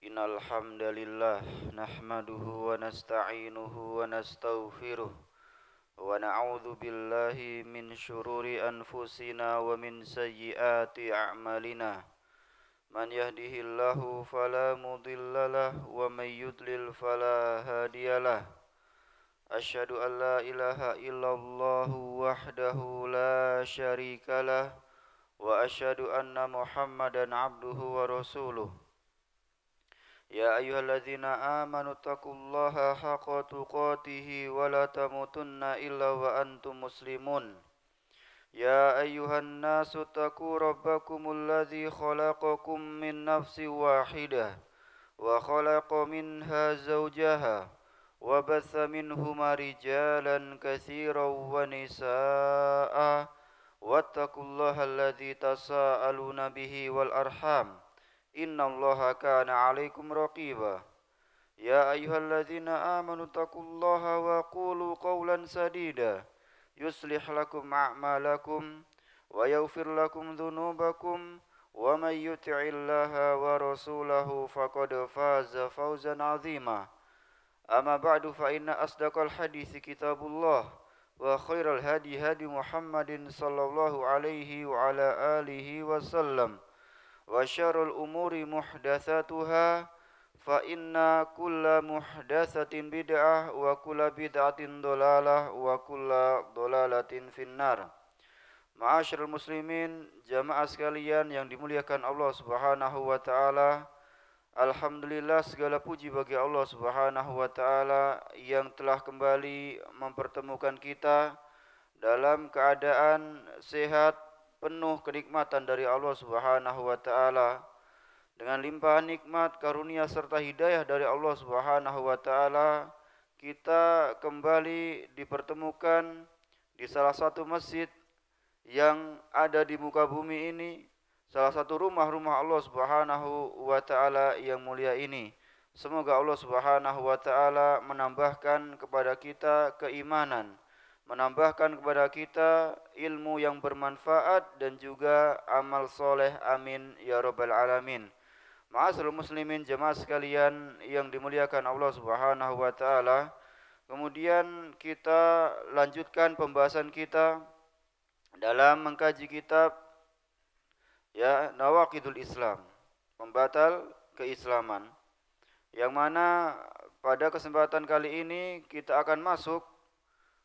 Innal hamdalillah nahmaduhu wa nasta'inuhu wa nastaghfiruh wa na'udzu billahi min syururi anfusina wa min sayyiati a'malina. Man yahdihillahu fala mudhillalah wa may yudlil fala hadiyalah. Asyhadu an la ilaha illallah wahdahu la syarikalah wa asyhadu anna Muhammadan abduhu wa rasuluh. يا أيها الذين آمنوا اتقوا الله حق تقاته ولا تموتن إلا وأنتم مسلمون يا أيها الناس اتقوا ربكم الذي خلقكم من نفس واحدة وخلق منها زوجها وبث منهما رجالا كثيرا ونساء واتقوا الله الذي تساءلون به والأرحام Innallaha kana 'alaikum raqiba. Ya ayyuhalladzina amanu taqullaha wa qulu qawlan sadida yuslih lakum a'malakum wa yaghfir lakum dhunubakum wa may yuti'illaha wa rasulahu faqad faza fawzan 'azima. Amma ba'du fa inna asdaqal hadits kitabullah wa khairal hadi hadi Muhammadin sallallahu alaihi wa ala alihi wasallam. Wa syarrul umuri muhdatsatuha fa inna kulla muhdatsatin bid'ah wa kulla bid'atin dhalalah wa kulla dhalalatin finnar. Ma'asyiral muslimin, jamaah sekalian yang dimuliakan Allah Subhanahu wa taala. Alhamdulillah, segala puji bagi Allah Subhanahu wa taala yang telah kembali mempertemukan kita dalam keadaan sehat, penuh kenikmatan dari Allah Subhanahu wa taala, dengan limpahan nikmat, karunia serta hidayah dari Allah Subhanahu wa taala. Kita kembali dipertemukan di salah satu masjid yang ada di muka bumi ini, salah satu rumah-rumah Allah Subhanahu wa taala yang mulia ini. Semoga Allah Subhanahu wa taala menambahkan kepada kita keimanan, menambahkan kepada kita ilmu yang bermanfaat dan juga amal soleh, amin ya rabbal alamin. Ma'asyiral muslimin, jemaah sekalian yang dimuliakan Allah Subhanahu wa taala. Kemudian kita lanjutkan pembahasan kita dalam mengkaji kitab Nawaqidul Islam, pembatal keislaman, yang mana pada kesempatan kali ini kita akan masuk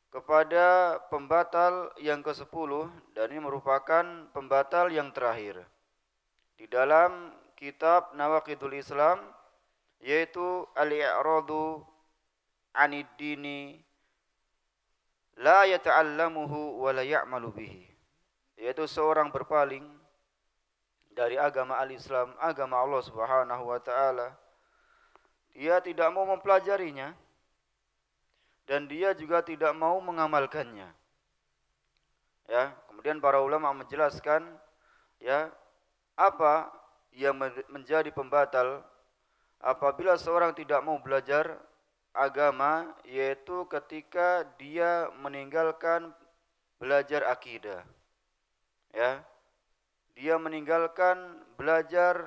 kepada pembatal yang ke-10, dan ini merupakan pembatal yang terakhir di dalam kitab Nawaqidul Islam, yaitu al-i'radu 'anid dini la yata'allamuhu wa la ya'malu bihi, yaitu seorang berpaling dari agama al-Islam, agama Allah Subhanahu wa taala. Dia tidak mau mempelajarinya dan dia juga tidak mau mengamalkannya. Ya, kemudian para ulama menjelaskan apa yang menjadi pembatal apabila seorang tidak mau belajar agama, yaitu ketika dia meninggalkan belajar akidah. Ya. Dia meninggalkan belajar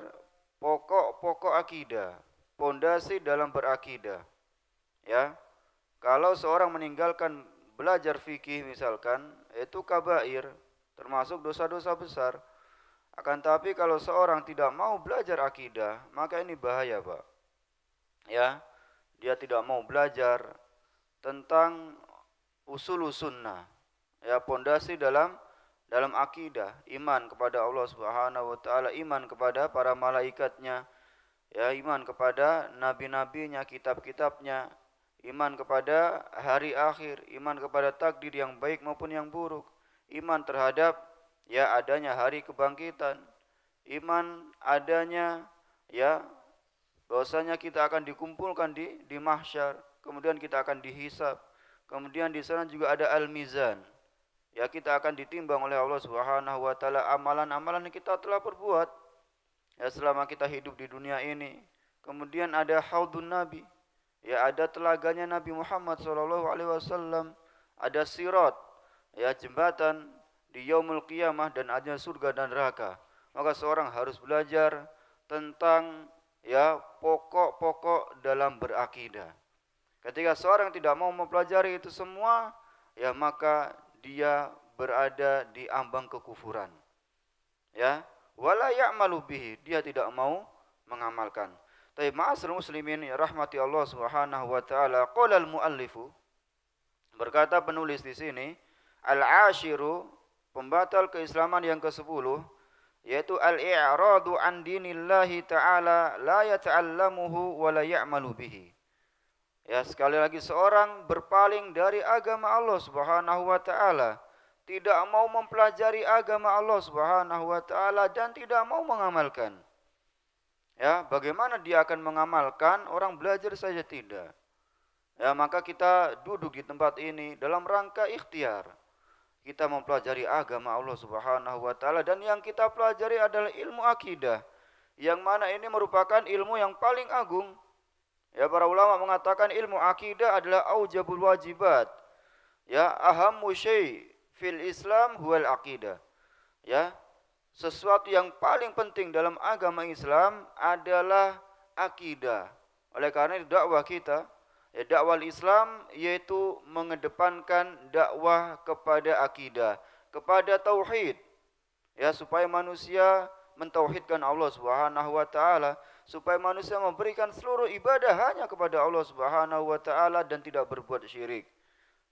pokok-pokok akidah, pondasi dalam berakidah. Ya. Kalau seorang meninggalkan belajar fikih misalkan, itu kabair, termasuk dosa-dosa besar. Akan tapi kalau seorang tidak mau belajar akidah, maka ini bahaya, Pak. Ya, dia tidak mau belajar tentang usul sunnah, ya, pondasi dalam akidah, iman kepada Allah Subhanahu wa taala, iman kepada para malaikatnya, ya, iman kepada nabi-nabinya, kitab-kitabnya, iman kepada hari akhir, iman kepada takdir yang baik maupun yang buruk, iman terhadap adanya hari kebangkitan, iman adanya bahwasanya kita akan dikumpulkan di mahsyar, kemudian kita akan dihisab, kemudian di sana juga ada al-mizan. Ya, kita akan ditimbang oleh Allah Subhanahu wa taala amalan-amalan yang kita telah perbuat selama kita hidup di dunia ini. Kemudian ada haudun nabi, ada telaganya Nabi Muhammad SAW, ada sirat, jembatan di yaumul qiyamah, dan ada surga dan neraka. Maka seorang harus belajar tentang ya pokok-pokok dalam berakidah. Ketika seorang tidak mau mempelajari itu semua, ya maka dia berada di ambang kekufuran. Ya, wala ya'malu bihi, dia tidak mau mengamalkan. Tapi ma'asyiral muslimin ya rahmati Allah Subhanahu wa taala, qala al-muallifu, berkata penulis di sini, al-ashiru, pembatal keislaman yang ke-10, yaitu al-i'radu an dinillahi ta'ala la yata'allamuhu wa la ya'malu bihi. Ya, sekali lagi seorang berpaling dari agama Allah Subhanahu wa taala, tidak mau mempelajari agama Allah Subhanahu wa taala dan tidak mau mengamalkan. Ya, bagaimana dia akan mengamalkan orang belajar saja tidak? Ya, maka kita duduk di tempat ini dalam rangka ikhtiar. Kita mempelajari agama Allah Subhanahu wa taala dan yang kita pelajari adalah ilmu akidah. Yang mana ini merupakan ilmu yang paling agung. Ya, para ulama mengatakan ilmu akidah adalah aujabul wajibat. Ya, ahammu syai' fil Islam huwal akidah. Ya, sesuatu yang paling penting dalam agama Islam adalah akidah. Oleh karena itu dakwah kita, ya, dakwah Islam yaitu mengedepankan dakwah kepada akidah, kepada tauhid. Ya, supaya manusia mentauhidkan Allah Subhanahu wa taala, supaya manusia memberikan seluruh ibadah hanya kepada Allah Subhanahu wa taala dan tidak berbuat syirik.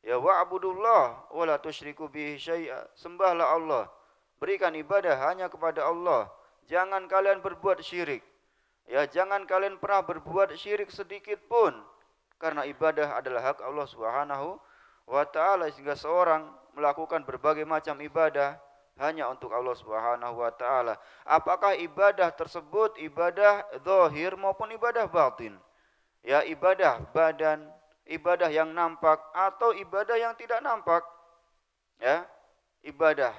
Ya, wa'budullah wa la tusyriku bihi syai'a. Sembahlah Allah, berikan ibadah hanya kepada Allah. Jangan kalian berbuat syirik. Ya, jangan kalian pernah berbuat syirik sedikit pun, karena ibadah adalah hak Allah Subhanahu wa taala, sehingga seorang melakukan berbagai macam ibadah hanya untuk Allah Subhanahu wa taala. Apakah ibadah tersebut ibadah zahir maupun ibadah batin? Ya, ibadah badan, ibadah yang nampak atau ibadah yang tidak nampak. Ya, ibadah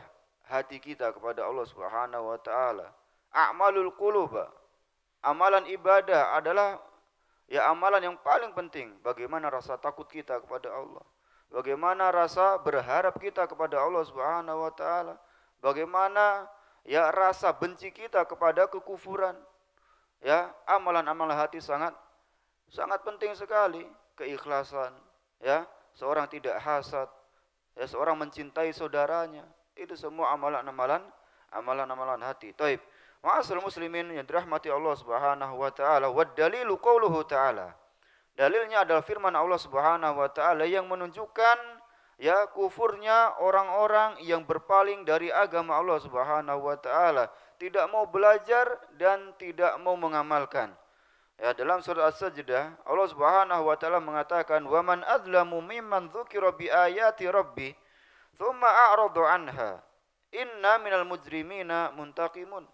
hati kita kepada Allah Subhanahu wa taala. A'malul qulub. Amalan ibadah adalah ya amalan yang paling penting. Bagaimana rasa takut kita kepada Allah? Bagaimana rasa berharap kita kepada Allah Subhanahu wa taala? Bagaimana ya rasa benci kita kepada kekufuran? Ya, amalan-amalan hati sangat penting sekali. Keikhlasan, ya, seorang tidak hasad, ya, seorang mencintai saudaranya. Itu semua amalan-amalan hati. Taib. Ma'asyiral muslimin yang dirahmati Allah Subhanahu wa taala, wad dalilu qauluhu ta'ala. Dalilnya adalah firman Allah Subhanahu wa taala yang menunjukkan ya kufurnya orang-orang yang berpaling dari agama Allah Subhanahu wa taala, tidak mau belajar dan tidak mau mengamalkan. Ya, dalam surah As-Sajdah Allah Subhanahu wa taala mengatakan, "Wa man adzlamu mimman dzukira bi ayati rabbi tsumma a'rada anha. Inna minal mujrimina muntaqimun."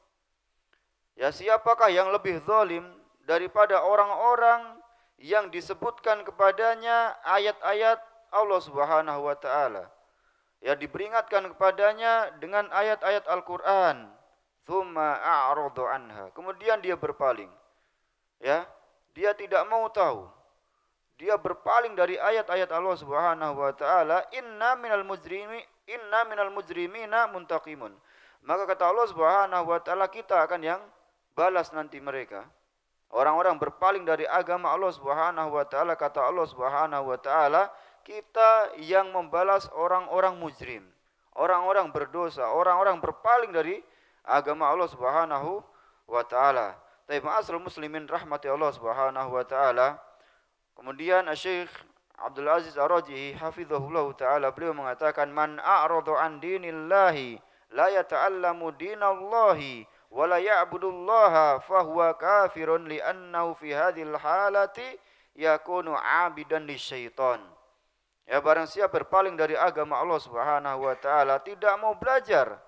Ya, siapakah yang lebih zalim daripada orang-orang yang disebutkan kepadanya ayat-ayat Allah Subhanahu wa taala. Ya, diperingatkan kepadanya dengan ayat-ayat Al-Qur'an. Tsumma a'rada anha. Kemudian dia berpaling. Ya, dia tidak mau tahu. Dia berpaling dari ayat-ayat Allah Subhanahu wa taala, inna minal mujrimina muntaqimun. Maka kata Allah Subhanahu wa taala, kita akan yang balas nanti mereka. Orang-orang berpaling dari agama Allah Subhanahu wa taala, kata Allah Subhanahu wa taala, kita yang membalas orang-orang mujrim, orang-orang berdosa, orang-orang berpaling dari agama Allah Subhanahu wa taala. Tapi ma'asyiral muslimin rahmati Allah Subhanahu wa taala. Kemudian Syekh Abdul Aziz Ar-Rajihi hafizahullah taala, beliau mengatakan, man a'rada an dinillahi la yata'allamu dinallahi wa la ya'budullaha fahuwa kafirun li'annahu fi hadhil halati yakunu 'abidan lisyaitan. Ya, barang siapa berpaling dari agama Allah Subhanahu wa taala, tidak mau belajar,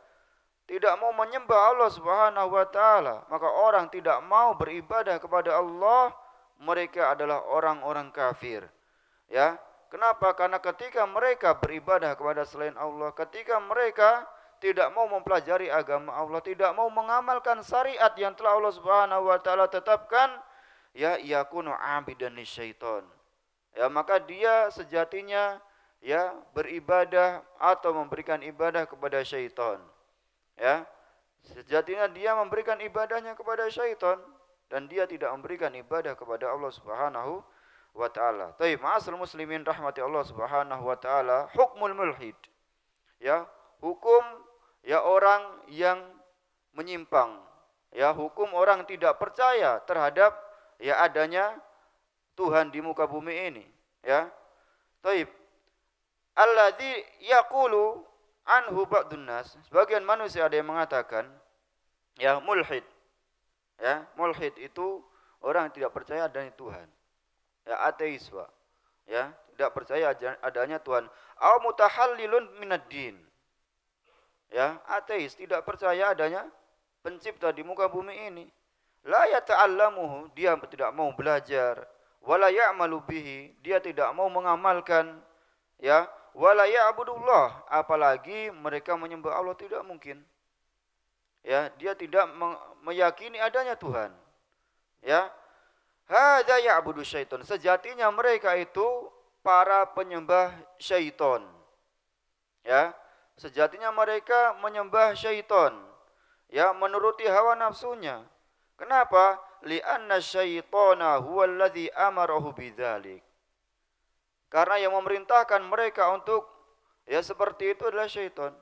tidak mau menyembah Allah Subhanahu wa taala, maka orang tidak mau beribadah kepada Allah, mereka adalah orang-orang kafir. Ya, kenapa? Karena ketika mereka beribadah kepada selain Allah, ketika mereka tidak mau mempelajari agama Allah, tidak mau mengamalkan syariat yang telah Allah Subhanahu wa taala tetapkan, ya yakunu abidan lisyaitan. Ya, maka dia sejatinya ya beribadah atau memberikan ibadah kepada syaitan. Ya, sejatinya dia memberikan ibadahnya kepada syaitan. dan dia tidak memberikan ibadah kepada Allah Subhanahu wa taala. Taib, ma'asal muslimin rahmati Allah Subhanahu wa taala, hukmul mulhid. Ya, hukum ya orang yang menyimpang. Ya, hukum orang tidak percaya terhadap ya adanya Tuhan di muka bumi ini, ya. Taib. Alladzi yaqulu anhu ba'dun nas. Sebagian manusia ada yang mengatakan ya mulhid. Ya, mulhid itu orang yang tidak percaya adanya Tuhan. Ya, ateis, Pak. Ya, tidak percaya adanya Tuhan. Au mutahallilun minad-din. Ya, ateis tidak percaya adanya pencipta di muka bumi ini. La yata'allamuhu, dia tidak mau belajar. Wala ya'malu bihi, dia tidak mau mengamalkan. Ya, wala ya'budullah, apalagi mereka menyembah Allah, tidak mungkin. Ya, dia tidak meyakini adanya Tuhan. Ya, hadza ya'budu syaitan, sejatinya mereka itu para penyembah syaitan. Ya, sejatinya mereka menyembah syaitan. Ya, menuruti hawa nafsunya. Kenapa? Li'anna syaitana huwallazi amarahu bidzalik. Karena yang memerintahkan mereka untuk ya seperti itu adalah syaitan.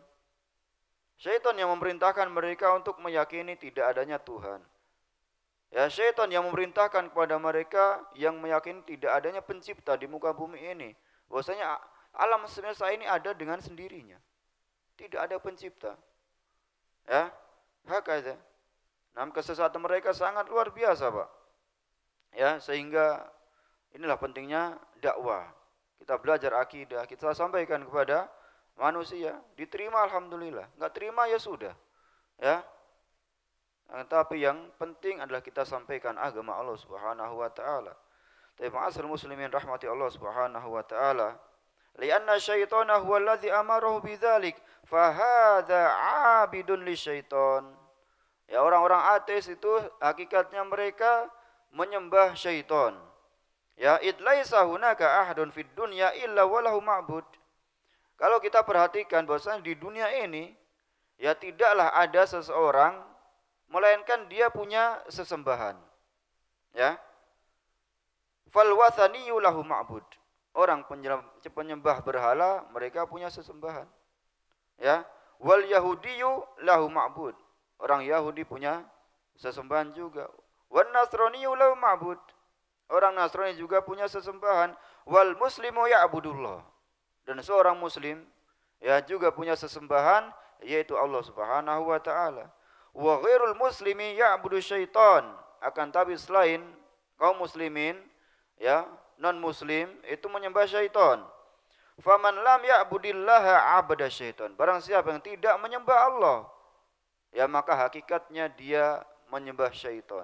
Syaitan yang memerintahkan mereka untuk meyakini tidak adanya Tuhan. Ya, syaitan yang memerintahkan kepada mereka yang meyakini tidak adanya pencipta di muka bumi ini. Bahwasanya alam semesta ini ada dengan sendirinya. Tidak ada pencipta. Ya, hakeza. Nah, kesesatan mereka sangat luar biasa, Pak. Ya, sehingga inilah pentingnya dakwah. Kita belajar akidah, kita sampaikan kepada manusia, diterima alhamdulillah, enggak terima ya sudah. Ya. Tapi yang penting adalah kita sampaikan agama Allah Subhanahu wa taala. Tapi ma'asal muslimin rahmati Allah Subhanahu wa taala. Lianna syaitana huwa alladhi amarahu bidzalik, fa hadza 'abidun lisyaitan. Ya, orang-orang ateis itu hakikatnya mereka menyembah syaitan. Ya, id laisa hunaka ahadun fid dunya illa walahu ma'bud. Kalau kita perhatikan bahwasanya di dunia ini ya tidaklah ada seseorang melainkan dia punya sesembahan. Ya. Fal wathaniyyu lahu ma'bud. Orang penyembah berhala mereka punya sesembahan. Ya. Wal yahudiyyu lahu ma'bud. Orang Yahudi punya sesembahan juga. Wan nasraniyyu lahu ma'bud. Orang Nasrani juga punya sesembahan. Wal muslimu ya'budullah. Dan seorang muslim ya juga punya sesembahan yaitu Allah Subhanahu wa taala. Wa ghairul muslimi ya'budu syaitan. Akan tapi selain kaum muslimin ya non muslim itu menyembah syaitan. Faman lam ya'budillaha 'abada syaitan. Barang siapa yang tidak menyembah Allah ya maka hakikatnya dia menyembah syaitan.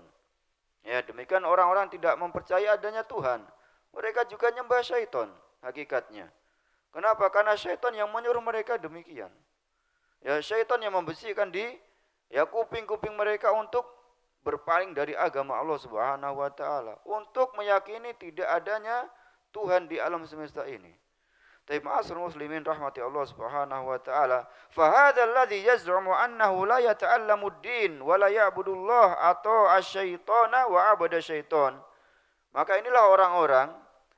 Ya, demikian orang-orang tidak mempercayai adanya Tuhan. Mereka juga menyembah syaitan hakikatnya. Kenapa? Karena syaitan yang menyuruh mereka demikian. Ya, syaitan yang membisikkan di ya kuping-kuping mereka untuk berpaling dari agama Allah Subhanahu wa taala, untuk meyakini tidak adanya Tuhan di alam semesta ini. Tapi ma'asal muslimin rahmati Allah Subhanahu wa taala, fa hadzal ladzi yaz'umu annahu la yata'allamu ad-din wa la ya'budullah atau asyaitana wa abada syaitan. Maka inilah orang-orang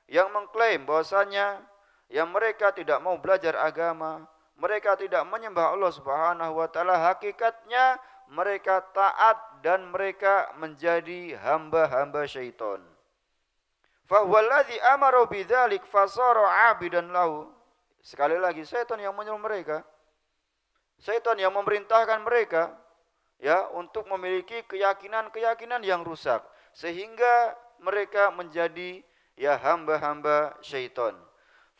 yang mengklaim bahwasanya yang mereka tidak mau belajar agama, mereka tidak menyembah Allah Subhanahu wa taala, hakikatnya mereka taat dan mereka menjadi hamba-hamba syaitan. Fa huwallazi amara bidzalik fasara 'abidan lahu. Sekali lagi syaitan yang menyuruh mereka. Syaitan yang memerintahkan mereka ya untuk memiliki keyakinan-keyakinan yang rusak sehingga mereka menjadi ya hamba-hamba syaitan.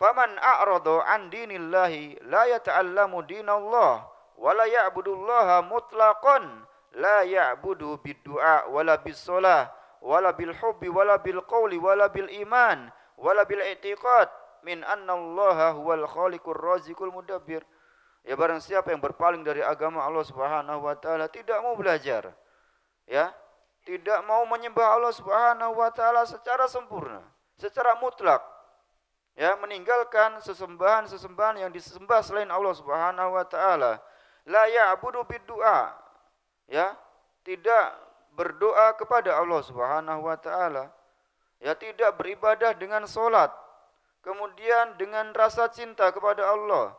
Faman a'rada an dinillahi la yata'allamu dinallah wa la ya'budullaha mutlaqan, la ya'budu bid-du'a wala bis-shalah wala bil hubbi wala bil qawli wala bil iman wala bil i'tiqad min anna Allah huwal khaliqur raziqul mudabbir. Ya, barang siapa yang berpaling dari agama Allah Subhanahu wa taala, tidak mau belajar, ya, tidak mau menyembah Allah Subhanahu wa taala secara sempurna, secara mutlak, ya, meninggalkan sesembahan-sesembahan yang disembah selain Allah Subhanahu wa taala, la ya'budu bid-du'a, ya, tidak berdoa kepada Allah Subhanahu wa taala. Ya, tidak beribadah dengan salat, kemudian dengan rasa cinta kepada Allah,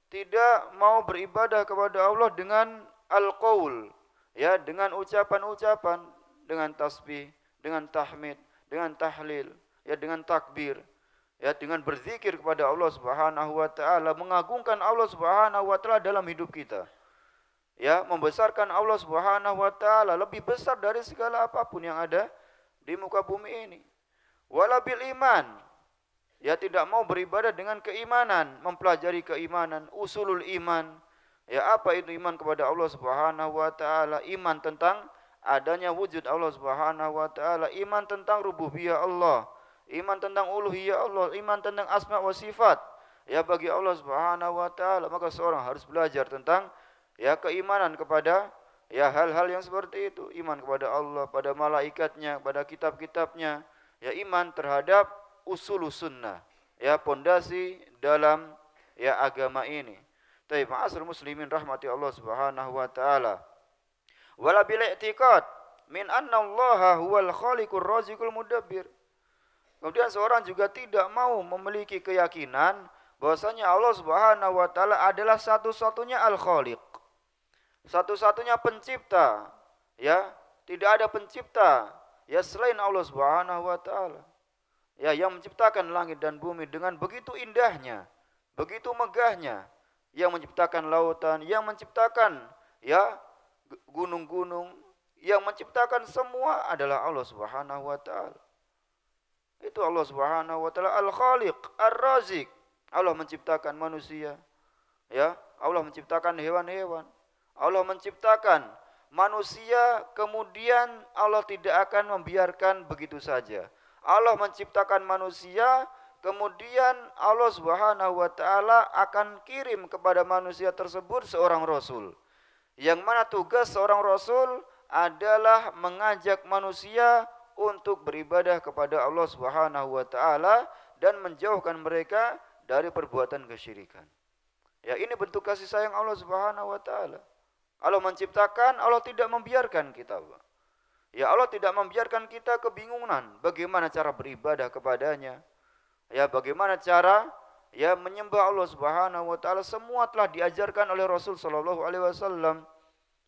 tidak mau beribadah kepada Allah dengan al-qaul, ya, dengan ucapan-ucapan, dengan tasbih, dengan tahmid, dengan tahlil, ya, dengan takbir, ya, dengan berzikir kepada Allah Subhanahu wa taala, mengagungkan Allah Subhanahu wa taala dalam hidup kita. Ya, membesarkan Allah Subhanahu wa taala lebih besar dari segala apapun yang ada di muka bumi ini. Wala bil iman. Ya, tidak mau beribadah dengan keimanan, mempelajari keimanan, usulul iman. Ya, apa itu iman kepada Allah Subhanahu wa taala? Iman tentang adanya wujud Allah Subhanahu wa taala, iman tentang rububiyah Allah, iman tentang uluhiyah Allah, iman tentang asma wa sifat. Ya, bagi Allah Subhanahu wa taala, maka seorang harus belajar tentang ya keimanan kepada ya hal-hal yang seperti itu, iman kepada Allah, pada malaikatnya, pada kitab-kitabnya, ya, iman terhadap usul sunnah, ya, pondasi dalam ya agama ini. Taib ma'asyiral muslimin rahmati Allah Subhanahu wa taala. Wala bil i'tiqad min anna Allah huwal khaliqur raziqul mudabbir. Kemudian seorang juga tidak mau memiliki keyakinan bahwasanya Allah Subhanahu wa taala adalah satu-satunya al-khaliq, satu-satunya pencipta, ya, tidak ada pencipta ya selain Allah Subhanahu wa taala. Ya, yang menciptakan langit dan bumi dengan begitu indahnya, begitu megahnya, yang menciptakan lautan, yang menciptakan ya gunung-gunung, yang menciptakan semua adalah Allah Subhanahu wa taala. Itu Allah Subhanahu wa taala Al-Khaliq, Ar-Razik. Allah menciptakan manusia, ya, Allah menciptakan hewan-hewan. Allah menciptakan manusia, kemudian Allah tidak akan membiarkan begitu saja. Allah menciptakan manusia, kemudian Allah Subhanahu wa taala akan kirim kepada manusia tersebut seorang rasul. Yang mana tugas seorang rasul adalah mengajak manusia untuk beribadah kepada Allah Subhanahu wa taala dan menjauhkan mereka dari perbuatan kesyirikan. Ya, ini bentuk kasih sayang Allah Subhanahu wa taala. Allah menciptakan, Allah tidak membiarkan kita. Ya, Allah tidak membiarkan kita kebingungan bagaimana cara beribadah kepadanya. Ya, bagaimana cara ya menyembah Allah Subhanahu wa taala, semua telah diajarkan oleh Rasul sallallahu alaihi wasallam.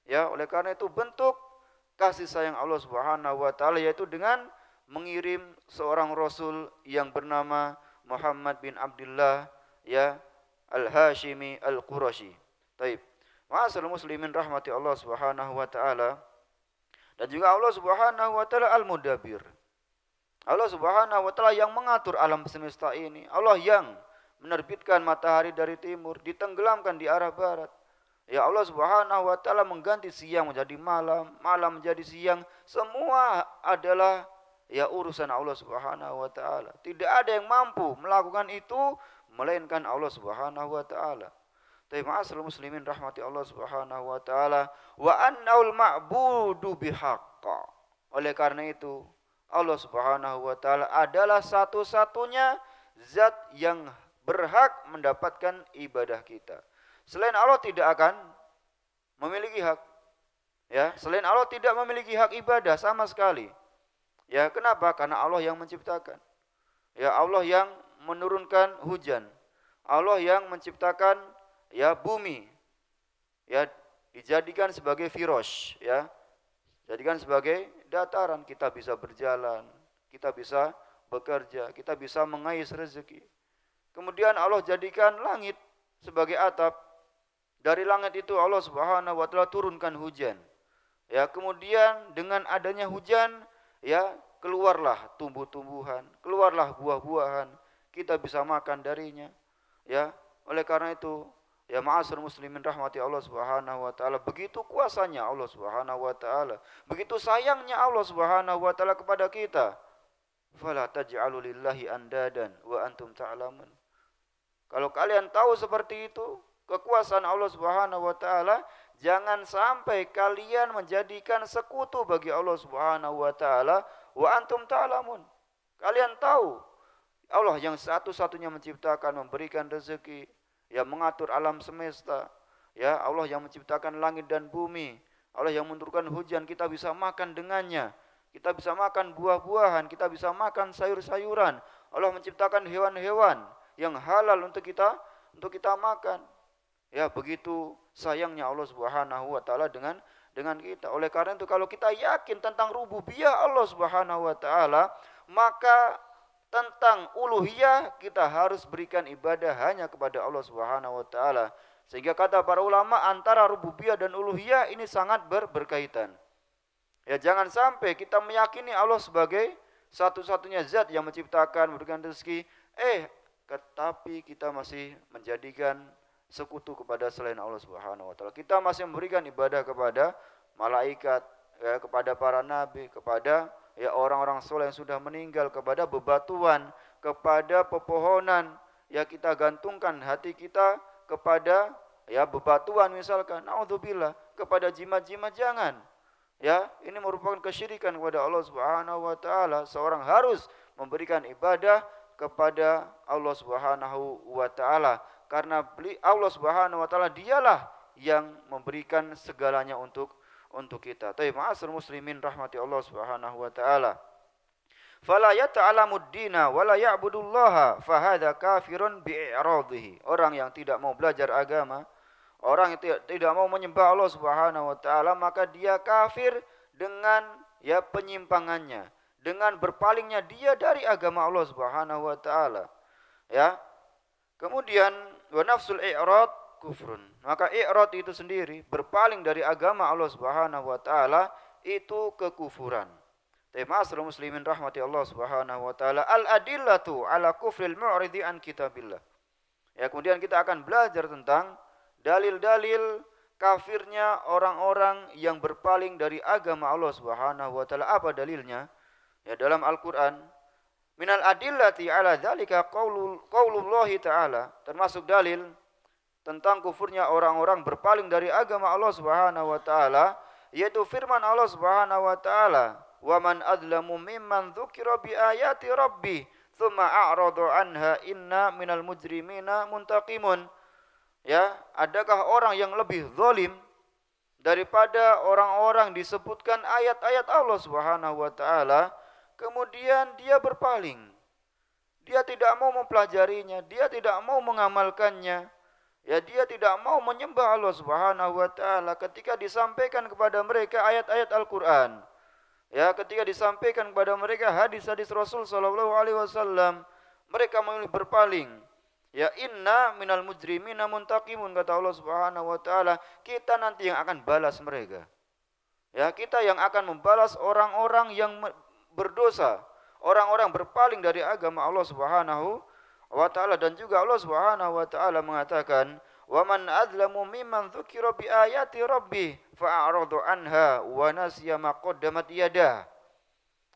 Ya, oleh karena itu bentuk kasih sayang Allah Subhanahu wa taala yaitu dengan mengirim seorang rasul yang bernama Muhammad bin Abdullah, ya, Al-Hashimi Al-Qurashi. Taib. Ma'asyiral muslimin rahmati Allah Subhanahu wa taala. Dan juga Allah Subhanahu wa taala Al-Mudabbir. Allah Subhanahu wa taala yang mengatur alam semesta ini. Allah yang menerbitkan matahari dari timur, ditenggelamkan di arah barat. Ya, Allah Subhanahu wa taala mengganti siang menjadi malam, malam menjadi siang. Semua adalah ya urusan Allah Subhanahu wa taala. Tidak ada yang mampu melakukan itu melainkan Allah Subhanahu wa taala. Tapi ma'asyiral muslimin rahmati Allah Subhanahu wa taala, wa annaul ma'budu bihaqqa. Oleh karena itu, Allah Subhanahu wa taala adalah satu-satunya zat yang berhak mendapatkan ibadah kita. Selain Allah tidak akan memiliki hak. Ya, selain Allah tidak memiliki hak ibadah sama sekali. Ya, kenapa? Karena Allah yang menciptakan. Ya, Allah yang menurunkan hujan. Allah yang menciptakan ya bumi, ya, dijadikan sebagai firosh, ya, jadikan sebagai dataran, kita bisa berjalan, kita bisa bekerja, kita bisa mengais rezeki. Kemudian Allah jadikan langit sebagai atap. Dari langit itu Allah Subhanahu wa taala turunkan hujan. Ya, kemudian dengan adanya hujan, ya, keluarlah tumbuh-tumbuhan, keluarlah buah-buahan, kita bisa makan darinya. Ya, oleh karena itu, ya, ma'asyiral muslimin rahmati Allah Subhanahu wa taala, begitu kuasanya Allah Subhanahu wa taala, begitu sayangnya Allah Subhanahu wa taala kepada kita. Fala taj'alu lillahi andadan wa antum ta'lamun. Kalau kalian tahu seperti itu, kekuasaan Allah Subhanahu wa taala, jangan sampai kalian menjadikan sekutu bagi Allah Subhanahu wa taala wa antum ta'lamun. Kalian tahu Allah yang satu-satunya menciptakan, memberikan rezeki, yang mengatur alam semesta, ya, Allah yang menciptakan langit dan bumi, Allah yang menurunkan hujan, kita bisa makan dengannya. Kita bisa makan buah-buahan, kita bisa makan sayur-sayuran. Allah menciptakan hewan-hewan yang halal untuk kita makan. Ya, begitu sayangnya Allah Subhanahu wa taala dengan kita. Oleh karena itu kalau kita yakin tentang rububiyah Allah Subhanahu wa taala, maka tentang uluhiyah kita harus berikan ibadah hanya kepada Allah Subhanahu wa taala. Sehingga kata para ulama antara rububiyah dan uluhiyah ini sangat berkaitan. Ya, jangan sampai kita meyakini Allah sebagai satu-satunya zat yang menciptakan, memberikan rezeki, tetapi kita masih menjadikan sekutu kepada selain Allah Subhanahu wa taala. Kita masih memberikan ibadah kepada malaikat, ya, kepada para nabi, kepada ya orang-orang soleh yang sudah meninggal, kepada bebatuan, kepada pepohonan. Ya, kita gantungkan hati kita kepada ya bebatuan misalkan, naudzubillah, kepada jimat-jimat, jangan. Ya, ini merupakan kesyirikan kepada Allah Subhanahu wa taala. Seorang harus memberikan ibadah kepada Allah Subhanahu wa taala karena Allah Subhanahu wa taala dialah yang memberikan segalanya untuk kita. Tapi ma'asyiral muslimin rahmati Allah Subhanahu wa taala. Fala yata'lamud dina wa la ya'budullaha fa hadza kafirun bi'iradhihi. Orang yang tidak mau belajar agama, orang yang tidak mau menyembah Allah Subhanahu wa taala, maka dia kafir dengan ya penyimpangannya, dengan berpalingnya dia dari agama Allah Subhanahu wa taala. Ya. Kemudian wa nafsul i'rad kufrun. Maka i'rad itu sendiri berpaling dari agama Allah Subhanahu wa taala itu kekufuran. Ma'asyiral muslimin rahmati Allah Subhanahu wa taala, al-adillatu ala kufril mu'ridi an kitabillah. Ya, kemudian kita akan belajar tentang dalil-dalil kafirnya orang-orang yang berpaling dari agama Allah Subhanahu wa taala. Apa dalilnya? Ya, dalam Al-Qur'an, minal adillati ala dzalika qaulullahi ta'ala, termasuk dalil tentang kufurnya orang-orang berpaling dari agama Allah Subhanahu wa taala, yaitu firman Allah Subhanahu wa taala, "Wa man adlamu mimman dzukira bi ayati rabbih, tsumma a'rada anha inna minal mujrimina muntaqimun." Ya, adakah orang yang lebih zalim daripada orang-orang disebutkan ayat-ayat Allah Subhanahu wa taala, kemudian dia berpaling. Dia tidak mau mempelajarinya, dia tidak mau mengamalkannya. Ya, dia tidak mau menyembah Allah Subhanahu wa taala ketika disampaikan kepada mereka ayat-ayat Al-Qur'an. Ya, ketika disampaikan kepada mereka hadis-hadis Rasul sallallahu alaihi wasallam, mereka memilih berpaling. Ya, inna minal mujrimina muntaqimun, kata Allah Subhanahu wa taala, kita nanti yang akan balas mereka. Ya, kita yang akan membalas orang-orang yang berdosa, orang-orang berpaling dari agama Allah Subhanahu wa taala. Dan juga Allah Subhanahu wa taala mengatakan, "Wa man adlamu mimman dzukira bi ayati rabbih fa'arada anha wa nasiya ma qaddamat yadah."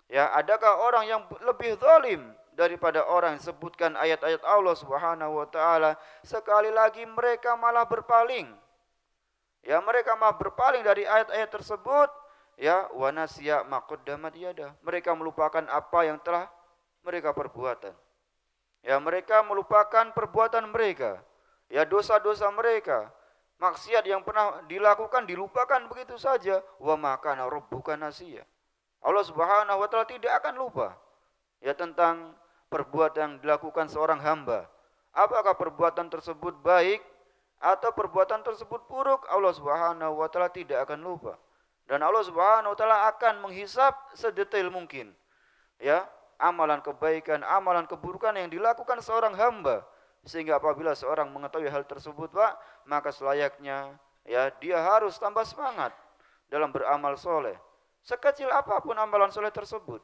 Ya, adakah orang yang lebih zalim daripada orang yang sebutkan ayat-ayat Allah Subhanahu wa taala, sekali lagi mereka malah berpaling. Ya, mereka malah berpaling dari ayat-ayat tersebut. Ya, wa nasiya ma qaddamat yadah. Mereka melupakan apa yang telah mereka perbuatan. Ya, mereka melupakan perbuatan mereka. Ya, dosa-dosa mereka. Maksiat yang pernah dilakukan dilupakan begitu saja. Wa ma kana rabbuka nasiya. Allah Subhanahu wa taala tidak akan lupa ya tentang perbuatan yang dilakukan seorang hamba. Apakah perbuatan tersebut baik atau perbuatan tersebut buruk, Allah Subhanahu wa taala tidak akan lupa. Dan Allah Subhanahu wa taala akan menghisab sedetail mungkin. Ya, amalan kebaikan, amalan keburukan yang dilakukan seorang hamba. Sehingga apabila seorang mengetahui hal tersebut, Pak, maka selayaknya ya dia harus tambah semangat dalam beramal soleh. Sekecil apapun amalan soleh tersebut.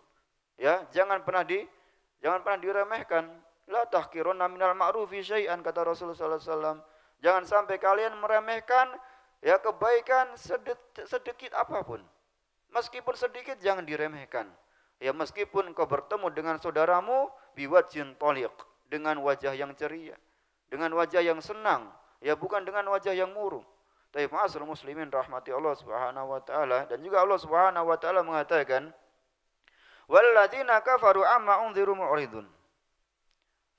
Ya, jangan pernah diremehkan. La tahqirunna minal ma'rufi syai'an, kata Rasulullah sallallahu alaihi wasallam. Jangan sampai kalian meremehkan ya kebaikan sedikit apapun. Meskipun sedikit jangan diremehkan. Ya, meskipun kau bertemu dengan saudaramu biwajhin thaliq, dengan wajah yang ceria, dengan wajah yang senang, ya bukan dengan wajah yang murung. Tapi ma'asyiral muslimin rahmati Allah Subhanahu wa taala, dan juga Allah Subhanahu wa taala mengatakan, "Walladzina kafaru amma unziru mu'ridun."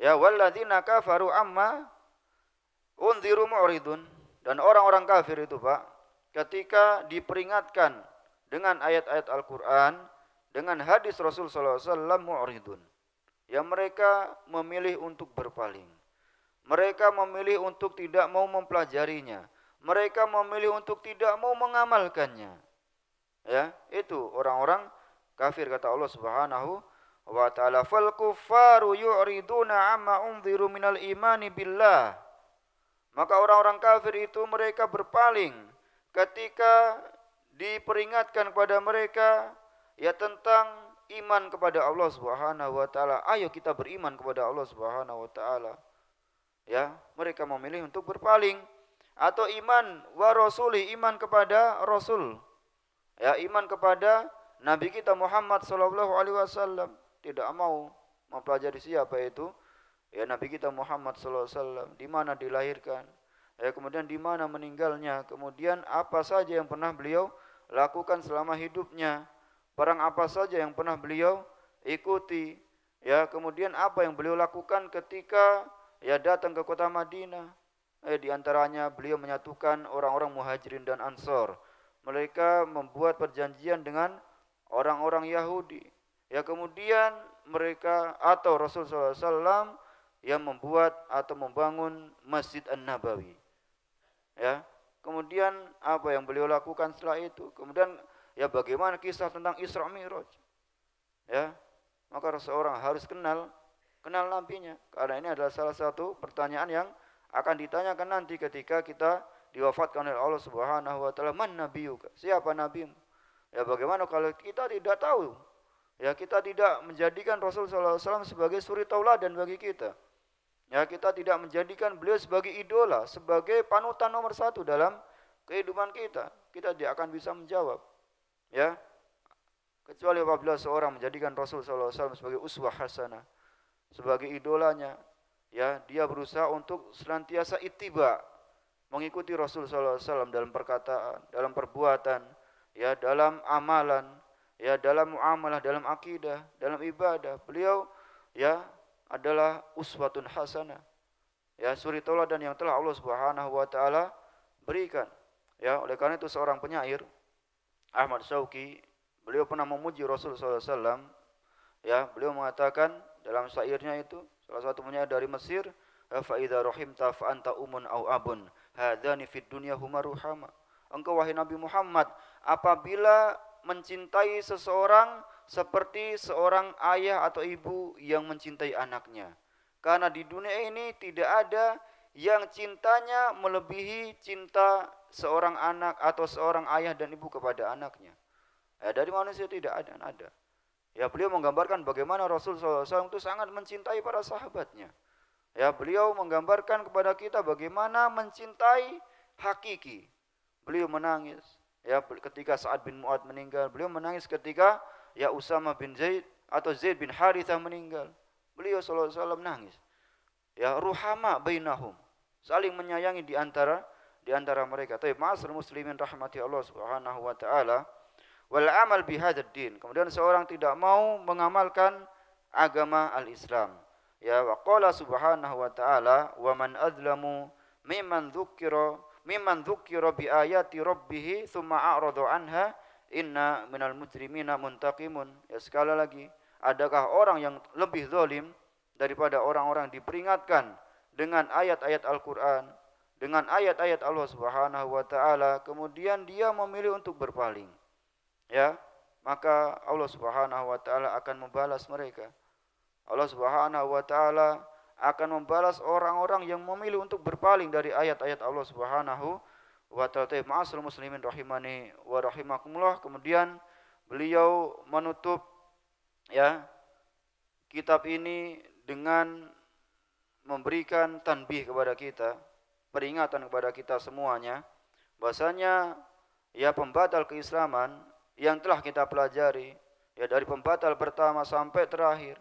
Ya, walladzina kafaru amma unziru mu'ridun, dan orang-orang kafir itu, Pak, ketika diperingatkan dengan ayat-ayat Al-Quran, dengan hadis Rasul sallallahu alaihi wasallam mu'ridun. Yang mereka memilih untuk berpaling. Mereka memilih untuk tidak mau mempelajarinya. Mereka memilih untuk tidak mau mengamalkannya. Ya, itu orang-orang kafir kata Allah Subhanahu wa taala. Fal kuffaru yu'riduna amma unziru minal imani billah. Maka orang-orang kafir itu mereka berpaling ketika diperingatkan kepada mereka ya tentang iman kepada Allah Subhanahu wa taala. Ayo kita beriman kepada Allah Subhanahu wa taala. Ya, mereka memilih untuk berpaling atau iman wa rasuli, iman kepada Rasul. Ya, iman kepada Nabi kita Muhammad sallallahu alaihi wasallam, tidak mau mempelajari siapa itu ya Nabi kita Muhammad sallallahu alaihi wasallam, di mana dilahirkan, ya kemudian di mana meninggalnya, kemudian apa saja yang pernah beliau lakukan selama hidupnya, perang apa saja yang pernah beliau ikuti, ya kemudian apa yang beliau lakukan ketika ya datang ke kota Madinah. Di antaranya beliau menyatukan orang-orang Muhajirin dan Ansor. Mereka membuat perjanjian dengan orang-orang Yahudi. Ya kemudian mereka atau Rasulullah SAW yang membuat atau membangun Masjid An-Nabawi. Ya, kemudian apa yang beliau lakukan setelah itu? Kemudian ya bagaimana kisah tentang Isra Mi'raj? Ya, maka seseorang harus kenal nabinya, karena ini adalah salah satu pertanyaan yang akan ditanyakan nanti ketika kita diwafatkan oleh Allah Subhanahu wa taala. Man nabiyuka? Siapa nabimu? Ya bagaimana kalau kita tidak tahu? Ya kita tidak menjadikan Rasul sallallahu alaihi wasallam sebagai suri tauladan bagi kita. Ya kita tidak menjadikan beliau sebagai idola, sebagai panutan nomor satu dalam kehidupan kita. Kita tidak akan bisa menjawab. Ya. Kecuali apabila seorang menjadikan Rasul sallallahu alaihi wasallam sebagai uswah hasanah, sebagai idolanya, ya dia berusaha untuk senantiasa ittiba, mengikuti Rasul sallallahu alaihi wasallam dalam perkataan, dalam perbuatan, ya dalam amalan, ya dalam muamalah, dalam akidah, dalam ibadah. Beliau ya adalah uswatun hasanah, ya suri tauladan yang telah Allah Subhanahu wa taala berikan. Ya, oleh karena itu seorang penyair Ahmad Syauqi, beliau pernah memuji Rasul sallallahu alaihi wasallam. Ya, beliau mengatakan dalam syairnya itu, salah satu penyair dari Mesir, fa idza rahimta fa anta umun au abun hadzani fid dunya huma ruhama. Engkau wahai Nabi Muhammad, apabila mencintai seseorang seperti seorang ayah atau ibu yang mencintai anaknya. Karena di dunia ini tidak ada yang cintanya melebihi cinta seorang anak atau seorang ayah dan ibu kepada anaknya. Dari manusia tidak ada. Ya, beliau menggambarkan bagaimana Rasul SAW itu sangat mencintai para sahabatnya. Ya, beliau menggambarkan kepada kita bagaimana mencintai hakiki. Beliau menangis. Ya, ketika Sa'ad bin Mu'adz meninggal, beliau menangis ketika ya Usama bin Zaid atau Zaid bin Harithah meninggal. Beliau SAW nangis. Ya, ruhama bainahum, saling menyayangi di antara mereka. Tapi ma'asal muslimin rahmati Allah Subhanahu wa taala. Wal amal bihadzal din. Kemudian seorang tidak mau mengamalkan agama al-Islam. Ya, wa qala subhanahu wa ta'ala, wa man adzlamu mimman dzukira bi ayati rabbih tsumma a'rada anha inna minal mujrimina muntaqimun. Ya, sekali lagi, adakah orang yang lebih zalim daripada orang-orang diperingatkan dengan ayat-ayat Al-Qur'an, dengan ayat-ayat Allah Subhanahu wa taala, kemudian dia memilih untuk berpaling. Ya, maka Allah Subhanahu wa taala akan membalas mereka. Allah Subhanahu wa taala akan membalas orang-orang yang memilih untuk berpaling dari ayat-ayat Allah Subhanahu wa taala. Ma'asal muslimin rahimani wa rahimakumullah. Kemudian beliau menutup ya kitab ini dengan memberikan tanbih kepada kita, peringatan kepada kita semuanya, bahasanya ya pembatal keislaman yang telah kita pelajari, ya dari pembatal pertama sampai terakhir,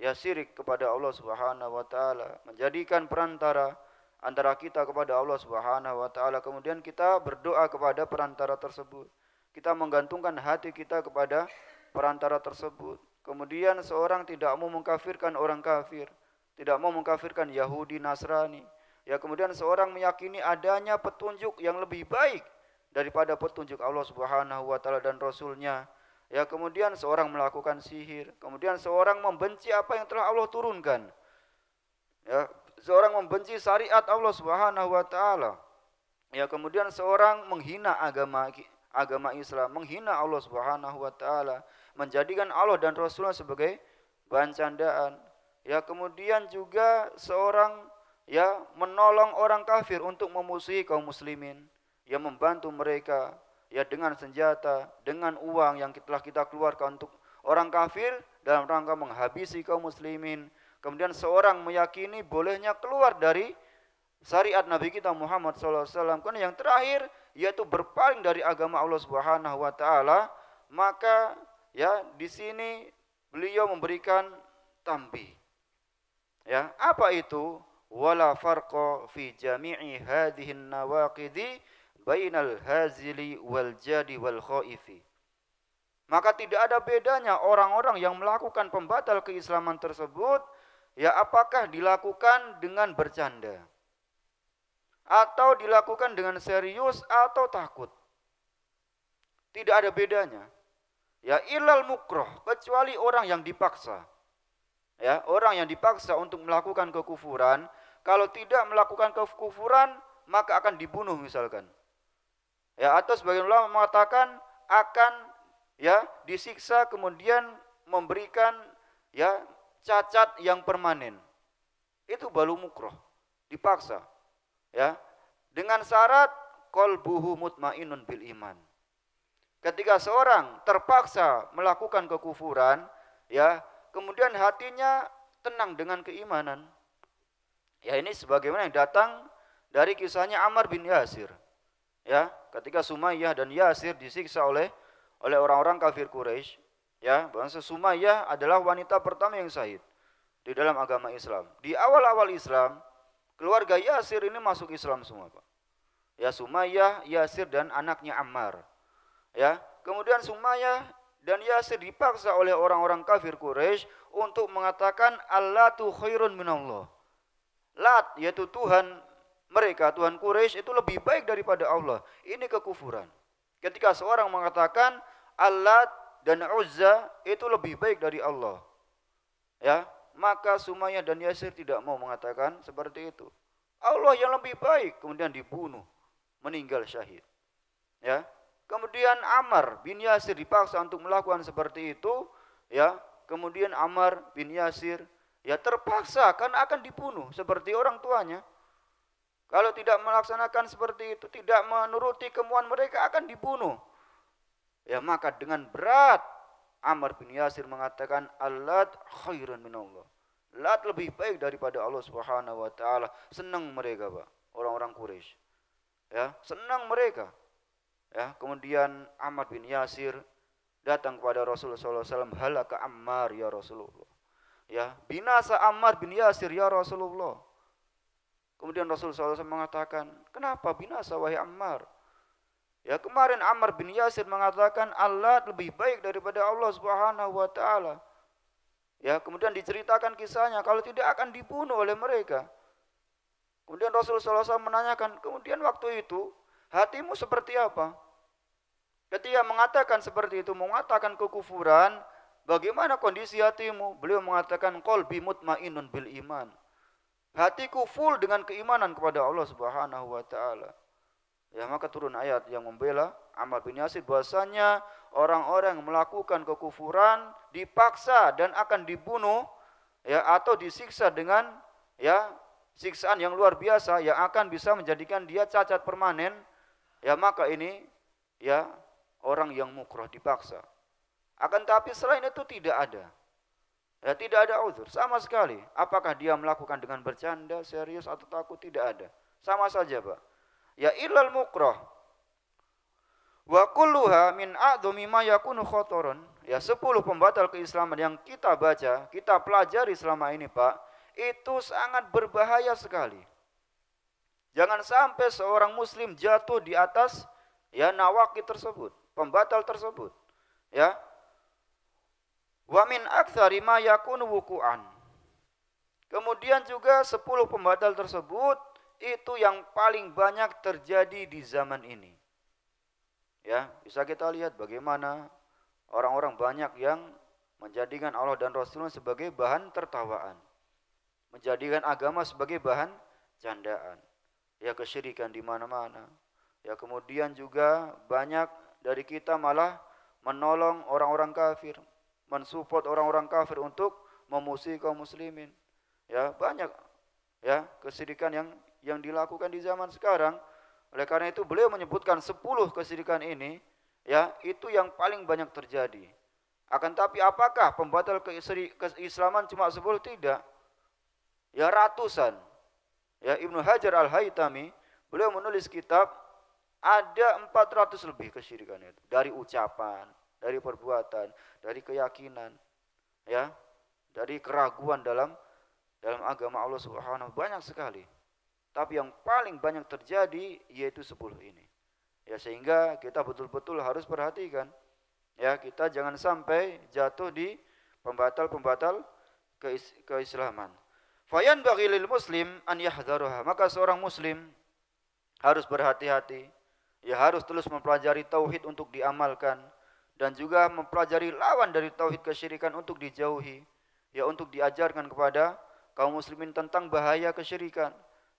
ya syirik kepada Allah Subhanahu wa taala, menjadikan perantara antara kita kepada Allah Subhanahu wa taala, kemudian kita berdoa kepada perantara tersebut. Kita menggantungkan hati kita kepada perantara tersebut. Kemudian seorang tidak mau mengkafirkan orang kafir, tidak mau mengkafirkan Yahudi, Nasrani. Ya kemudian seorang meyakini adanya petunjuk yang lebih baik daripada petunjuk Allah Subhanahu wa taala dan Rasulnya. Ya, kemudian seorang melakukan sihir, kemudian seorang membenci apa yang telah Allah turunkan. Ya, seorang membenci syariat Allah Subhanahu wa taala. Ya, kemudian seorang menghina agama Islam, menghina Allah Subhanahu wa taala, menjadikan Allah dan Rasulnya sebagai bahan candaan. Ya, kemudian juga seorang ya menolong orang kafir untuk memusuhi kaum muslimin, ya membantu mereka ya dengan senjata, dengan uang yang telah kita keluarkan untuk orang kafir dalam rangka menghabisi kaum muslimin. Kemudian seorang meyakini bolehnya keluar dari syariat Nabi kita Muhammad SAW. Karena yang terakhir yaitu berpaling dari agama Allah Subhanahu wa taala, maka ya di sini beliau memberikan tambi. Ya, apa itu? Wala farqa fi jami'i hadhihi nawaqidi bainal hazili wal jadi wal khaifi. Maka tidak ada bedanya orang-orang yang melakukan pembatal keislaman tersebut, ya apakah dilakukan dengan bercanda atau dilakukan dengan serius atau takut. Tidak ada bedanya. Ya ilal mukroh, kecuali orang yang dipaksa. Ya, orang yang dipaksa untuk melakukan kekufuran, kalau tidak melakukan kekufuran maka akan dibunuh misalkan. Ya, atau sebagian ulama mengatakan akan ya disiksa kemudian memberikan ya cacat yang permanen. Itu baru mukroh, dipaksa. Ya, dengan syarat qalbuhu mutmainnun bil iman. Ketika seorang terpaksa melakukan kekufuran, ya, kemudian hatinya tenang dengan keimanan. Ya, ini sebagaimana yang datang dari kisahnya Ammar bin Yasir. Ya, ketika Sumayyah dan Yasir disiksa oleh orang-orang kafir Quraisy, ya, bangsa Sumayyah adalah wanita pertama yang syahid di dalam agama Islam. Di awal-awal Islam, keluarga Yasir ini masuk Islam semua, Pak. Ya, Sumayyah, Yasir dan anaknya Ammar. Ya, kemudian Sumayyah dan Yasir dipaksa oleh orang-orang kafir Quraisy untuk mengatakan Allatu khairun minallah. Lat, yaitu Tuhan mereka, Tuhan Quraisy itu lebih baik daripada Allah. Ini kekufuran. Ketika seorang mengatakan Allat dan Uzza itu lebih baik dari Allah, ya, maka Sumayyah dan Yasir tidak mau mengatakan seperti itu. Allah yang lebih baik, kemudian dibunuh, meninggal syahid. Ya, kemudian Ammar bin Yasir dipaksa untuk melakukan seperti itu, ya, kemudian Ammar bin Yasir ya terpaksa karena akan dibunuh seperti orang tuanya. Kalau tidak melaksanakan seperti itu, tidak menuruti kemauan mereka akan dibunuh. Ya, maka dengan berat Ammar bin Yasir mengatakan Allat khairun minallah. Lat lebih baik daripada Allah Subhanahu wa taala. Senang mereka, Pak, orang-orang Quraisy. Ya, senang mereka. Ya, kemudian Ammar bin Yasir datang kepada Rasulullah SAW, halaka Ammar ya Rasulullah. Ya, binasa Ammar bin Yasir ya Rasulullah. Kemudian Rasulullah SAW mengatakan, kenapa binasa wahai Ammar? Ya, kemarin Ammar bin Yasir mengatakan Allah lebih baik daripada Allah Subhanahu wa taala. Ya, kemudian diceritakan kisahnya kalau tidak akan dibunuh oleh mereka. Kemudian Rasulullah SAW menanyakan, kemudian waktu itu hatimu seperti apa? Ketika mengatakan seperti itu, mengatakan kekufuran, bagaimana kondisi hatimu? Beliau mengatakan qalbi mutmainnun bil iman. Hatiku full dengan keimanan kepada Allah Subhanahu wa taala. Ya, maka turun ayat yang membela Ammar bin Yasir bahwasanya orang-orang yang melakukan kekufuran dipaksa dan akan dibunuh ya atau disiksa dengan ya siksaan yang luar biasa yang akan bisa menjadikan dia cacat permanen, ya maka ini ya orang yang mukroh dipaksa. Akan tapi selain itu tidak ada. Ya, tidak ada uzur sama sekali. Apakah dia melakukan dengan bercanda, serius atau takut, tidak ada. Sama saja, Pak. Ya illal mukroh. Wa kulluha min a'dhami ma yakunu khotoron. Ya 10 pembatal keislaman yang kita baca, kita pelajari selama ini, Pak, itu sangat berbahaya sekali. Jangan sampai seorang muslim jatuh di atas ya nawaqid tersebut, pembatal tersebut. Ya. Wa min aktsari ma yakunu wuqu'an. Kemudian juga 10 pembatal tersebut itu yang paling banyak terjadi di zaman ini. Ya, bisa kita lihat bagaimana orang-orang banyak yang menjadikan Allah dan Rasulnya sebagai bahan tertawaan, menjadikan agama sebagai bahan candaan. Ya, kesyirikan di mana-mana. Ya, kemudian juga banyak dari kita malah menolong orang-orang kafir, mensupport orang-orang kafir untuk memusuhi kaum muslimin. Ya, banyak ya kesyirikan yang dilakukan di zaman sekarang. Oleh karena itu beliau menyebutkan 10 kesyirikan ini, ya, itu yang paling banyak terjadi. Akan tapi apakah pembatal keislaman cuma 10? Tidak. Ya, ratusan. Ya, Ibnu Hajar Al-Haytami beliau menulis kitab ada 400 lebih kesyirikan itu, dari ucapan, dari perbuatan, dari keyakinan, ya, dari keraguan dalam agama Allah Subhanahu, banyak sekali. Tapi yang paling banyak terjadi yaitu 10 ini. Ya, sehingga kita betul-betul harus perhatikan. Ya, kita jangan sampai jatuh di pembatal-pembatal keislaman. Fayan bagi lil muslim an yahdharuha. Maka seorang muslim harus berhati-hati. Ya, harus terus mempelajari tauhid untuk diamalkan dan juga mempelajari lawan dari tauhid kesyirikan untuk dijauhi. Ya, untuk diajarkan kepada kaum muslimin tentang bahaya kesyirikan.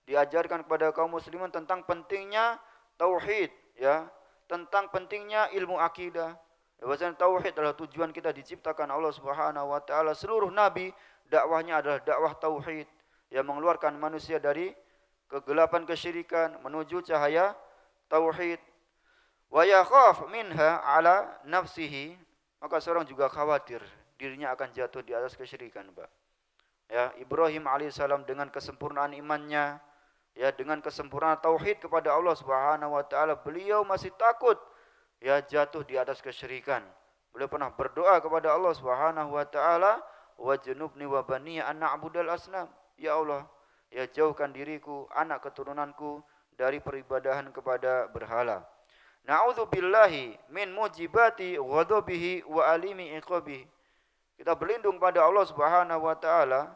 Diajarkan kepada kaum muslimin tentang pentingnya tauhid, ya, tentang pentingnya ilmu akidah. Bahwasanya tauhid adalah tujuan kita diciptakan Allah Subhanahu wa taala. Seluruh nabi dakwahnya adalah dakwah tauhid yang mengeluarkan manusia dari kegelapan kesyirikan menuju cahaya tauhid. Wa yakhaf minha ala nafsihi, maka seorang juga khawatir dirinya akan jatuh di atas kesyirikan, Pak. Ya, Ibrahim alaihissalam dengan kesempurnaan imannya, ya, dengan kesempurnaan tauhid kepada Allah Subhanahu wa taala, beliau masih takut ya jatuh di atas kesyirikan. Beliau pernah berdoa kepada Allah Subhanahu wa taala, wajnubni wa bani an na'budal asnam. Ya Allah, ya jauhkan diriku, anak keturunanku dari peribadahan kepada berhala. Na'udzubillahi min mujibati ghadabihi wa alimi iqabihi. Kita berlindung pada Allah Subhanahu wa taala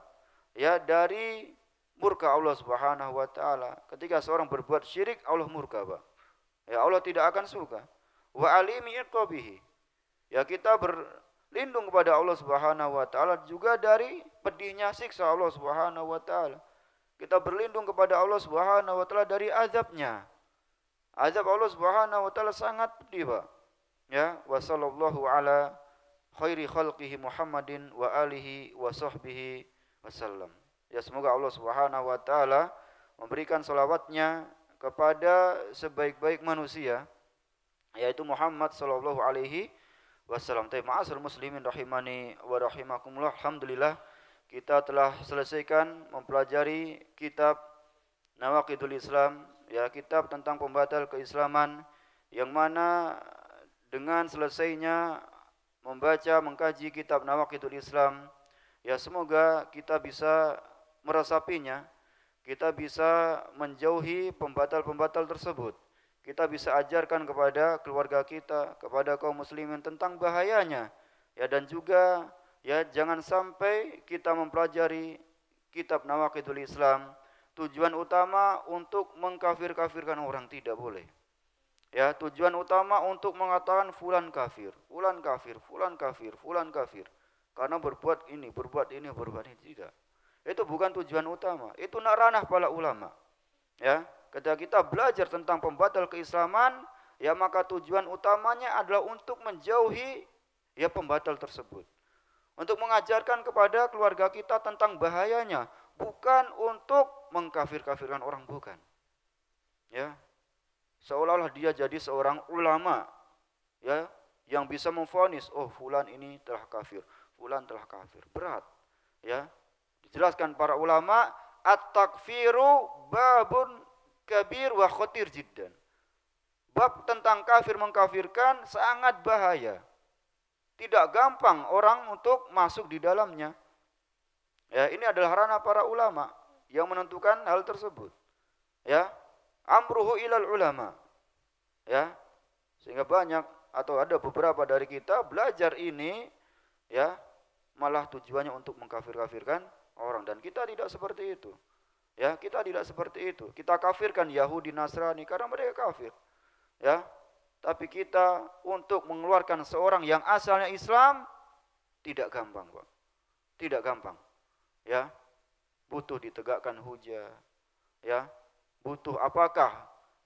ya dari murka Allah Subhanahu wa taala. Ketika seorang berbuat syirik, Allah murka, Pak. Ya, Allah tidak akan suka. Wa alimi iqabihi. Ya, kita berlindung kepada Allah Subhanahu wa taala juga dari pedihnya siksa Allah Subhanahu wa taala. Kita berlindung kepada Allah Subhanahu wa taala dari azabnya. Azab Allah Subhanahu wa taala sangat pedih, Pak. Ya, wa sallallahu ala khairi khalqihi Muhammadin wa alihi wa sahbihi wasallam. Ya, semoga Allah Subhanahu wa taala memberikan salawatnya kepada sebaik-baik manusia, yaitu Muhammad sallallahu alaihi wasallam. Ma'asyiral muslimin rahimani wa rahimakumullah. Alhamdulillah kita telah selesaikan mempelajari kitab Nawaqidul Islam, ya, kitab tentang pembatal keislaman, yang mana dengan selesainya membaca, mengkaji kitab Nawaqidul Islam, ya, semoga kita bisa meresapinya, kita bisa menjauhi pembatal-pembatal tersebut. Kita bisa ajarkan kepada keluarga kita, kepada kaum muslimin tentang bahayanya, ya, dan juga ya jangan sampai kita mempelajari kitab Nawaqidul Islam tujuan utama untuk mengkafir-kafirkan orang, tidak boleh. Ya, tujuan utama untuk mengatakan fulan kafir, fulan kafir, fulan kafir, fulan kafir, karena berbuat ini, berbuat ini, berbuat ini, tidak. Itu bukan tujuan utama. Itu ranah para ulama. Ya, ketika kita belajar tentang pembatal keislaman, ya, maka tujuan utamanya adalah untuk menjauhi ya pembatal tersebut. Untuk mengajarkan kepada keluarga kita tentang bahayanya, bukan untuk mengkafir-kafirkan orang, bukan. Ya, seolah-olah dia jadi seorang ulama, ya, yang bisa memvonis, oh fulan ini telah kafir, fulan telah kafir. Berat, ya. Dijelaskan para ulama, at-takfiru babun kabir wa khotir jiddan. Bab tentang kafir mengkafirkan sangat bahaya. Tidak gampang orang untuk masuk di dalamnya. Ya, ini adalah ranah para ulama yang menentukan hal tersebut. Ya, amruhu ilal ulama. Ya, sehingga banyak atau ada beberapa dari kita belajar ini, ya, malah tujuannya untuk mengkafir-kafirkan orang, dan kita tidak seperti itu. Ya, kita tidak seperti itu. Kita kafirkan Yahudi Nasrani karena mereka kafir. Ya, Tapi kita untuk mengeluarkan seorang yang asalnya Islam tidak gampang, Pak. Tidak gampang. Ya. Butuh ditegakkan hujah. Ya. Butuh apakah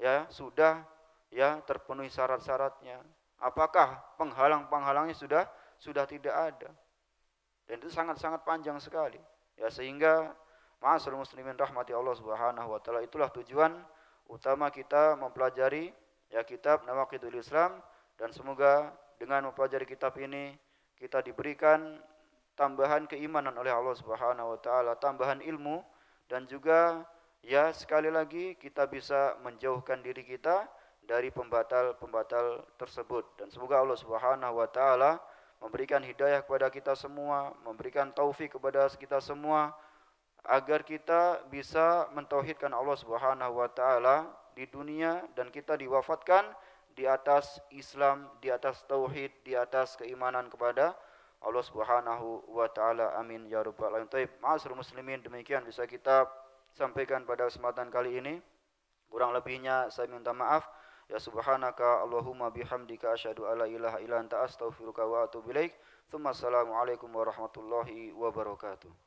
ya sudah ya terpenuhi syarat-syaratnya? Apakah penghalang-penghalangnya sudah tidak ada? Dan itu sangat-sangat panjang sekali. Ya sehingga ma'asyiral muslimin rahmati Allah Subhanahu wa taala, itulah tujuan utama kita mempelajari ya kitab Nawaqidul Islam, dan semoga dengan mempelajari kitab ini kita diberikan tambahan keimanan oleh Allah Subhanahu wa taala, tambahan ilmu, dan juga ya sekali lagi kita bisa menjauhkan diri kita dari pembatal-pembatal tersebut. Dan semoga Allah Subhanahu wa taala memberikan hidayah kepada kita semua, memberikan taufik kepada kita semua, agar kita bisa mentauhidkan Allah Subhanahu wa taala di dunia, dan kita diwafatkan di atas Islam, di atas tauhid, di atas keimanan kepada Allah Subhanahu wa taala. Amin ya rabbal alamin. Taib, ma'asyiral muslimin, demikian bisa kita sampaikan pada kesempatan kali ini. Kurang lebihnya saya minta maaf. Ya subhanaka Allahumma bihamdika asyhadu alla ilaha illa anta astaghfiruka wa atubu ilaik. Assalamualaikum warahmatullahi wabarakatuh.